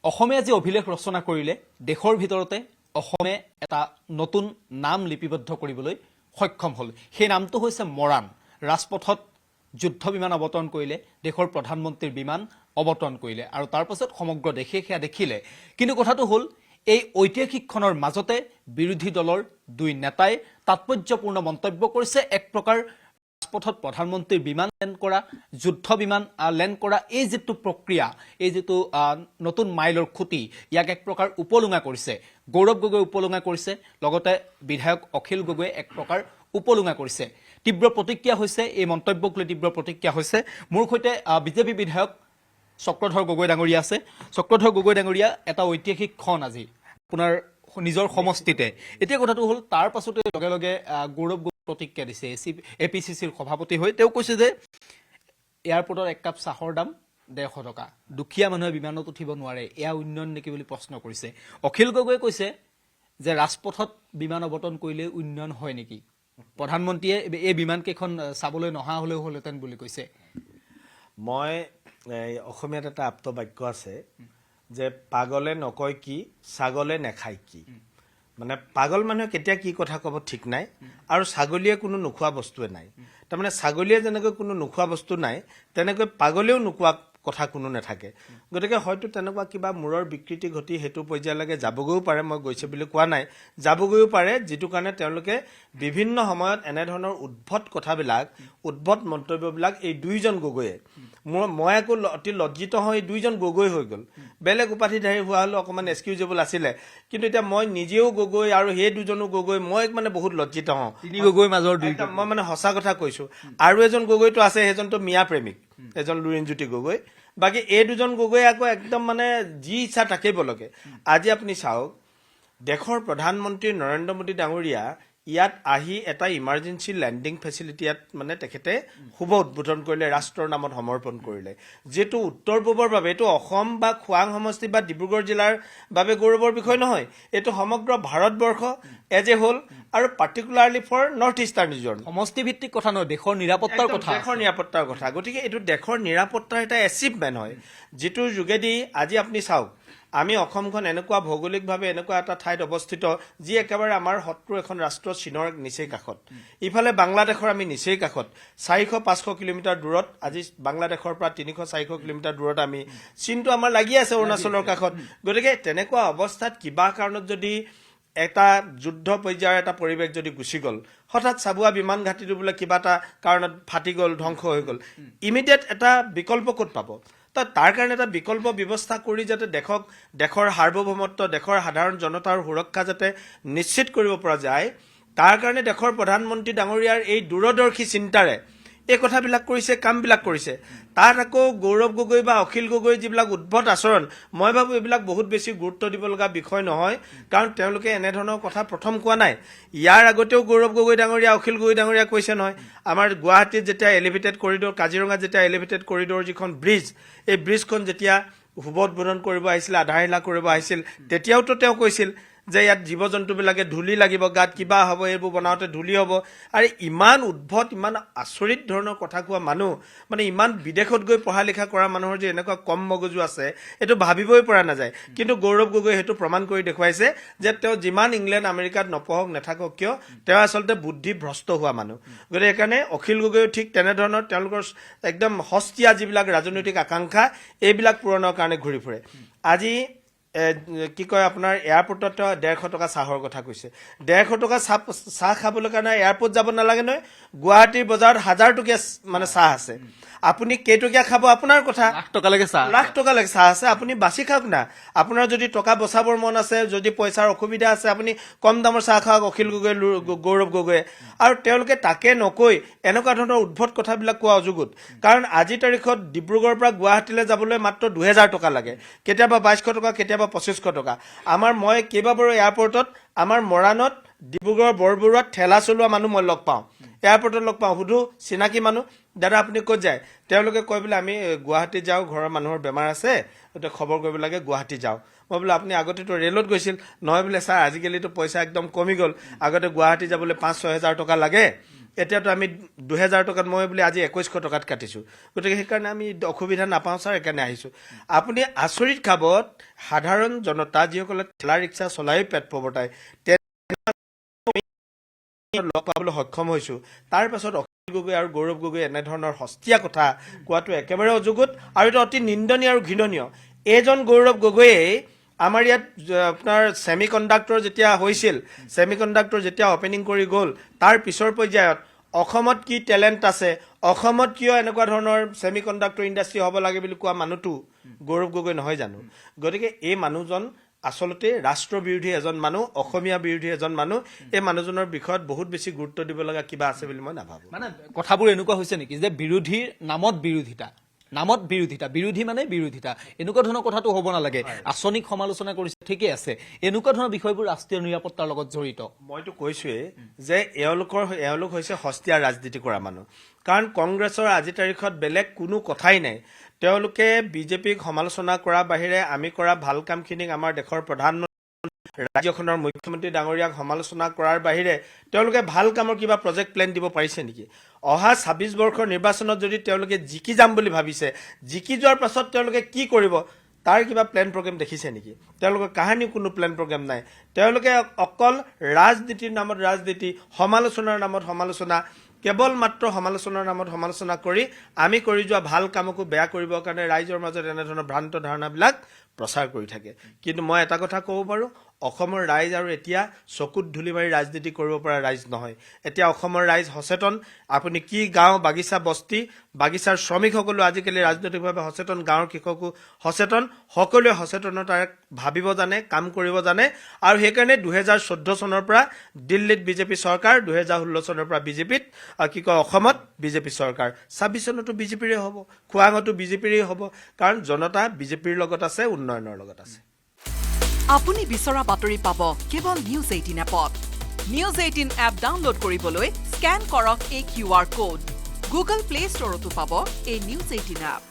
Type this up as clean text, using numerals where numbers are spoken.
অসমে আজি অভিলেখ ৰচনা কৰিলে দেশৰ ভিতৰতে অসমে এটা নতুন নাম লিপিবদ্ধ কৰিবলৈ সক্ষম হ'ল। সেই নামটো হৈছে মৰাণ। ৰাজপথত যুদ্ধ বিমান অৱতৰণ কৰিলে, দেশৰ প্ৰধানমন্ত্ৰীৰ বিমান অৱতৰণ কৰিলে আৰু তাৰ পাছত সমগ্ৰ দেশে সেয়া দেখিলে। কিন্তু কথাটো হ'ল এই ঐতিহাসিকখনৰ মাজতে বিৰোধী দলৰ দুই নেতাই তাৎপৰ্যপূৰ্ণ মন্তব্য কৰিছে। এক প্ৰকাৰ ৰাজপথত প্ৰধানমন্ত্ৰীৰ বিমান লেণ্ড কৰা, যুদ্ধ বিমান লেণ্ড কৰা, এই যিটো প্ৰক্ৰিয়া, এই যিটো নতুন মাইলৰ খুঁটি, ইয়াক এক প্ৰকাৰ উপলুঙা কৰিছে। গৌৰৱ গগৈ উপলুঙা কৰিছে, লগতে বিধায়ক অখিল গগৈয়ে এক প্ৰকাৰ উপলুঙা কৰিছে। তীব্ৰ প্ৰতিক্ৰিয়া হৈছে, এই মন্তব্যক লৈ তীব্ৰ প্ৰতিক্ৰিয়া হৈছে। মোৰ সৈতে বিজেপি বিধায়ক চক্ৰধৰ গগৈ ডাঙৰীয়া আছে। চক্ৰধৰ গগৈ ডাঙৰীয়া, এটা ঐতিহাসিক ক্ষণ আজি আপোনাৰ নিজৰ সমষ্টিতে। এতিয়া কথাটো হ'ল তাৰ পাছতে লগে লগে গৌৰৱ গগৈ প্ৰতিক্ৰিয়া দিছে। APCCৰ সভাপতি হৈ তেওঁ কৈছে যে এয়াৰপৰ্টত এক কাপ চাহৰ দাম 150 টকা, দুখীয়া মানুহে বিমানত উঠিব নোৱাৰে, এয়া উন্নয়ন নেকি বুলি প্ৰশ্ন কৰিছে। অখিল গগৈয়ে কৈছে যে ৰাজপথত বিমান অৱতৰণ কৰিলে উন্নয়ন হয় নেকি, প্ৰধানমন্ত্ৰীয়ে এই বিমানকেইখন চাবলৈ নহা হ'লেও হ'লহেঁতেন বুলি কৈছে। মই অসমীয়াত এটা আপ্ত বাক্য আছে যে পাগলে নকয় কি, ছাগলে নেখায় কি। মানে পাগল মানুহে কেতিয়া কি কথা ক'ব ঠিক নাই, আৰু ছাগলীয়ে কোনো নোখোৱা বস্তুৱে নাই। তাৰমানে ছাগলীয়ে যেনেকৈ কোনো নোখোৱা বস্তু নাই, তেনেকৈ পাগলেও নোকোৱা কথা কোনো নাথাকে। গতিকে হয়তো তেনেকুৱা কিবা মূৰৰ বিকৃতি ঘটি সেইটো পৰ্যায়লৈকে যাবগৈও পাৰে, মই গৈছে বুলি কোৱা নাই, যাবগৈও পাৰে, যিটো কাৰণে তেওঁলোকে বিভিন্ন সময়ত এনেধৰণৰ উদ্ভট কথাবিলাক, উদ্ভট মন্তব্যবিলাক এই দুইজন গগৈয়ে, মই আকৌ অতি লজ্জিত হৈ দুইজন গগৈ হৈ গ'ল। বেলেগ উপাধিধাৰী হোৱা হ'লেও অকণমান এক্সকিউজেবল আছিলে, কিন্তু এতিয়া মই নিজেও গগৈ আৰু সেই দুজনো গগৈ, মই মানে বহুত লজ্জিত হওঁ। তিনি গগৈ মাজৰ দুইটা, মই মানে সঁচা কথা কৈছো। আৰু এজন গগৈটো আছে, সেইজনটো মিয়া প্ৰেমিক, এজন লুৰিণজ্যোতি গগৈ। বাকী এই দুজন গগৈ আকৌ একদম মানে যি ইচ্ছা তাকেই বলকে। আজি আপুনি চাওক, দেশৰ প্ৰধানমন্ত্ৰী নৰেন্দ্ৰ মোদী ডাঙৰীয়া ইয়াত আহি এটা ইমাৰ্জেঞ্চি লেণ্ডিং ফেচিলিটি ইয়াত মানে তেখেতে শুভ উদ্বোধন কৰিলে, ৰাষ্ট্ৰৰ নামত সমৰ্পণ কৰিলে, যিটো উত্তৰ পূবৰ বাবে, এইটো অসম বা খোৱাং সমষ্টি বা ডিব্ৰুগড় জিলাৰ বাবে গৌৰৱৰ বিষয় নহয়, এইটো সমগ্ৰ ভাৰতবৰ্ষ এজ এ হোল, আৰু particularly for north eastern region. সমষ্টি ভিত্তিক কথা নহয়, দেশৰ নিৰাপত্তাৰ কথা। দেশৰ নিৰাপত্তাৰ কথা। গতিকে এইটো দেশৰ নিৰাপত্তাৰ এটা এচিভমেণ্ট হয়, যিটোৰ যোগেদি আজি আপুনি চাওক, আমি অসমখন এনেকুৱা ভৌগোলিকভাৱে এনেকুৱা এটা ঠাইত অৱস্থিত, যি একেবাৰে আমাৰ শত্ৰু এখন ৰাষ্ট্ৰ চীনৰ নিচেই কাষত, ইফালে বাংলাদেশৰ আমি নিচেই কাষত, 400-500 কিলোমিটাৰ দূৰত, আজি বাংলাদেশৰ পৰা 300-400 কিলোমিটাৰ দূৰত আমি, চীনটো আমাৰ লাগি আছে অৰুণাচলৰ কাষত। গতিকে তেনেকুৱা অৱস্থাত কিবা কাৰণত যদি এটা যুদ্ধ পৰ্যায়ৰ এটা পৰিৱেশ যদি গুচি গ'ল, হঠাৎ চাবুৱা বিমান ঘাটিটো বোলে কিবা এটা কাৰণত ফাটি গ'ল, ধ্বংস হৈ গ'ল, ইমিডিয়েট এটা বিকল্প ক'ত পাব? তাৰ কাৰণে এটা বিকল্প ব্যৱস্থা কৰি যাতে দেশৰ সাৰ্বভৌমত্ব, দেশৰ সাধাৰণ জনতাৰ সুৰক্ষা যাতে নিশ্চিত কৰিব পৰা যায়, তাৰ কাৰণে দেশৰ প্ৰধানমন্ত্ৰী ডাঙৰীয়াৰ এই দূৰদৰ্শী চিন্তাৰে এই কথাবিলাক কৰিছে, কামবিলাক কৰিছে। তাত আকৌ গৌৰৱ গগৈ বা অখিল গগৈৰ যিবিলাক উদ্ভট আচৰণ, মই ভাবোঁ এইবিলাক বহুত বেছি গুৰুত্ব দিব লগা বিষয় নহয়, কাৰণ তেওঁলোকে এনেধৰণৰ কথা প্ৰথম কোৱা নাই। ইয়াৰ আগতেও গৌৰৱ গগৈ ডাঙৰীয়া, অখিল গগৈ ডাঙৰীয়া কৈছে নহয়, আমাৰ গুৱাহাটীত যেতিয়া এলিভেটেড কৰিডৰ, কাজিৰঙাত যেতিয়া এলিভেটেড কৰিডৰ যিখন ব্ৰিজ, এই ব্ৰিজখন যেতিয়া শুভ উদ্বোধন কৰিব আহিছিল, আধাৰশিলা কৰিব আহিছিল, তেতিয়াওতো তেওঁ কৈছিল যে ইয়াত জীৱ জন্তুবিলাকে ধূলি লাগিব, গাত কিবা হ'ব, এইবোৰ বনাওঁতে ধূলি হ'ব। আৰু ইমান উদ্ভট, ইমান আচৰিত ধৰণৰ কথা কোৱা মানুহ, মানে ইমান বিদেশত গৈ পঢ়া লিখা কৰা মানুহৰ যে এনেকুৱা কম মগজু আছে, এইটো ভাবিবই পৰা নাযায়। কিন্তু গৌৰৱ গগৈ সেইটো প্ৰমাণ কৰি দেখুৱাইছে যে তেওঁ যিমান ইংলেণ্ড আমেৰিকাত নপঢ়ক নাথাকক কিয়, তেওঁ আচলতে বুদ্ধি ভ্ৰষ্ট হোৱা মানুহ। গতিকে সেইকাৰণে অখিল গগৈও ঠিক তেনেধৰণৰ তেওঁলোকৰ একদম সস্তীয়া যিবিলাক ৰাজনৈতিক আকাংক্ষা, এইবিলাক পূৰণৰ কাৰণে ঘূৰি ফুৰে। আজি কি কয়, আপোনাৰ এয়াৰপৰ্টত 150 টকা চাহৰ কথা কৈছে। 150 টকা চাহ খাবলৈ কাৰণে এয়াৰপৰ্ট যাব নালাগে নহয়, গুৱাহাটীৰ বজাৰত 1000 টকীয়া মানে চাহ আছে। আপুনি কেইটকীয়া খাব আপোনাৰ কথা, লাখ টকালৈকে চাহ আছে, আপুনি বাছি খাওক না। আপোনাৰ যদি টকা বচাবৰ মন আছে, যদি পইচাৰ অসুবিধা আছে, আপুনি কম দামৰ চাহ খাওক, অখিল গগৈ, গৌৰৱ গগৈয়ে। আৰু তেওঁলোকে তাকে নকৈ এনেকুৱা ধৰণৰ উদ্ভট কথাবিলাক কোৱা অযোগ্য। কাৰণ আজিৰ তাৰিখত ডিব্ৰুগড়ৰ পৰা গুৱাহাটীলৈ যাবলৈ মাত্ৰ 2000 টকা লাগে, কেতিয়াবা 2200 টকা, কেতিয়াবা 2500 টকা। মই কেইবাবাৰো এয়াৰপৰ্টত, আমাৰ মৰাণত, ডিব্ৰুগড়ৰ বৰবৰুৱাত ঠেলা চলোৱা মানুহ মই লগ পাওঁ। এয়াৰপৰ্টত লগ পাওঁ, সুধো চিনাকি মানুহ, দাদা আপুনি ক'ত যায়? তেওঁলোকে কয় বোলে আমি গুৱাহাটী যাওঁ, ঘৰৰ মানুহৰ বেমাৰ আছে, এতিয়া খবৰ কৰিব লাগে, গুৱাহাটী যাওঁ। মই বোলে আপুনি আগতেতো ৰেলত গৈছিল। নহয় বোলে ছাৰ, আজিকালিতো পইচা একদম কমি গ'ল, আগতে গুৱাহাটী যাবলৈ 5-6 হাজাৰ টকা লাগে, এতিয়াতো আমি 2000 টকাত, মই বোলে আজি 2100 টকাত কাটিছোঁ, গতিকে সেইকাৰণে আমি অসুবিধা নাপাওঁ ছাৰ, সেইকাৰণে আহিছোঁ। আপুনি আচৰিত খাব, সাধাৰণ জনতা যিসকলে ঠেলা ৰিক্সা চলাই পেট প্ৰৱৰ্তায় লগ পাবলৈ সক্ষম হৈছোঁ। তাৰ পাছত অখিল গগৈ আৰু গৌৰৱ গগৈ এনেধৰণৰ সস্তীয়া কথা কোৱাটো একেবাৰে অযোগ্য আৰু এটা অতি নিন্দনীয় আৰু ঘৃণনীয়। এইজন গৌৰৱ গগৈয়ে আমাৰ ইয়াত আপোনাৰ ছেমি কণ্ডাক্টৰ যেতিয়া হৈছিল, ছেমি কণ্ডাক্টৰ যেতিয়া অপেনিং কৰি গ'ল, তাৰ পিছৰ পৰ্যায়ত অসমত কি টেলেণ্ট আছে, অসমত কিয় এনেকুৱা ধৰণৰ ছেমি কণ্ডাক্টৰ ইণ্ডাষ্ট্ৰি হ'ব লাগে বুলি কোৱা মানুহটো গৌৰৱ গগৈ নহয় জানো? গতিকে এই মানুহজন আচলতে ৰাষ্ট্ৰ বিৰোধী এজন মানুহ, অসমীয়া বিৰোধী এজন মানুহ। এই মানুহজনৰ বিষয়ত বহুত বেছি গুৰুত্ব দিব লগা কিবা আছে বুলি মই নাভাবোঁ। মানে কথাবোৰ এনেকুৱা হৈছে নেকি যে বিৰোধীৰ নামত বিৰোধিতা, নামত বিৰোধিতা, বিৰোধী মানে বিৰোধিতা, এনেকুৱা ধৰণৰ কথাটো হ'ব নালাগে। আঁচনিক সমালোচনা কৰিছে, ঠিকেই আছে, এনেকুৱা ধৰণৰ বিষয়বোৰ ৰাষ্ট্ৰীয় নিৰাপত্তাৰ লগত জড়িত। মইতো কৈছোৱেই যে এওঁলোক হৈছে সস্তীয়া ৰাজনীতি কৰা মানুহ। কাৰণ কংগ্ৰেছৰ আজিৰ তাৰিখত বেলেগ কোনো কথাই নাই। তেওঁলোকে বিজেপিক সমালোচনা কৰাৰ বাহিৰে আমি কৰা ভাল কামখিনিক আমাৰ দেশৰ প্ৰধানমন্ত্ৰী, ৰাজ্যখনৰ মুখ্যমন্ত্ৰী ডাঙৰীয়াক সমালোচনা কৰাৰ বাহিৰে তেওঁলোকে ভাল কামৰ কিবা প্ৰজেক্ট প্লেন দিব পাৰিছে নেকি? অহা 26 বৰ্ষৰ নিৰ্বাচনত যদি তেওঁলোকে জিকি যাম বুলি ভাবিছে, জিকি যোৱাৰ পাছত তেওঁলোকে কি কৰিব তাৰ কিবা প্লেন প্ৰগ্ৰেম দেখিছে নেকি? তেওঁলোকৰ কাহানি কোনো প্লেন প্ৰগ্ৰেম নাই। তেওঁলোকে অকল ৰাজনীতিৰ নামত ৰাজনীতি, সমালোচনাৰ নামত সমালোচনা, কেৱল মাত্ৰ সমালোচনাৰ নামত সমালোচনা কৰি আমি কৰি যোৱা ভাল কামকো বেয়া কৰিবৰ কাৰণে ৰাইজৰ মাজত এনেধৰণৰ ভ্ৰান্ত ধাৰণাবিলাক প্ৰচাৰ কৰি থাকে। কিন্তু মই এটা কথা ক'ব পাৰোঁ, অসমৰ ৰাইজ আৰু এতিয়া চকুত ধূলি মাৰি ৰাজনীতি কৰিব পৰা ৰাইজ নহয়। এতিয়া অসমৰ ৰাইজ সচেতন। আপুনি কি গাঁও, বাগিচা, বস্তি, বাগিচাৰ শ্ৰমিকসকলো আজিকালি ৰাজনৈতিকভাৱে সচেতন, গাঁৱৰ কৃষকো সচেতন, সকলোৱে সচেতনতাৰে ভাবিব জানে, কাম কৰিব জানে। আৰু সেইকাৰণে 2014 চনৰ পৰা দিল্লীত বিজেপি চৰকাৰ, 2016 চনৰ পৰা বিজেপিত অসমত বিজেপি চৰকাৰ, 26 চনতো বিজেপিৰে হ'ব, খোৱাঙতো বিজেপিৰে হ'ব। কাৰণ জনতা বিজেপিৰ লগত আছে, উন্নয়নৰ লগত আছে। আপুনি বিচৰা বাতৰি পাব কেৱল নিউজ 18 এপত। নিউজ 18 এপ ডাউনলোড কৰিবলৈ স্কেন কৰক এই QR কোড। গুগল প্লে ষ্টৰতো পাব এই নিউজ 18 এপ।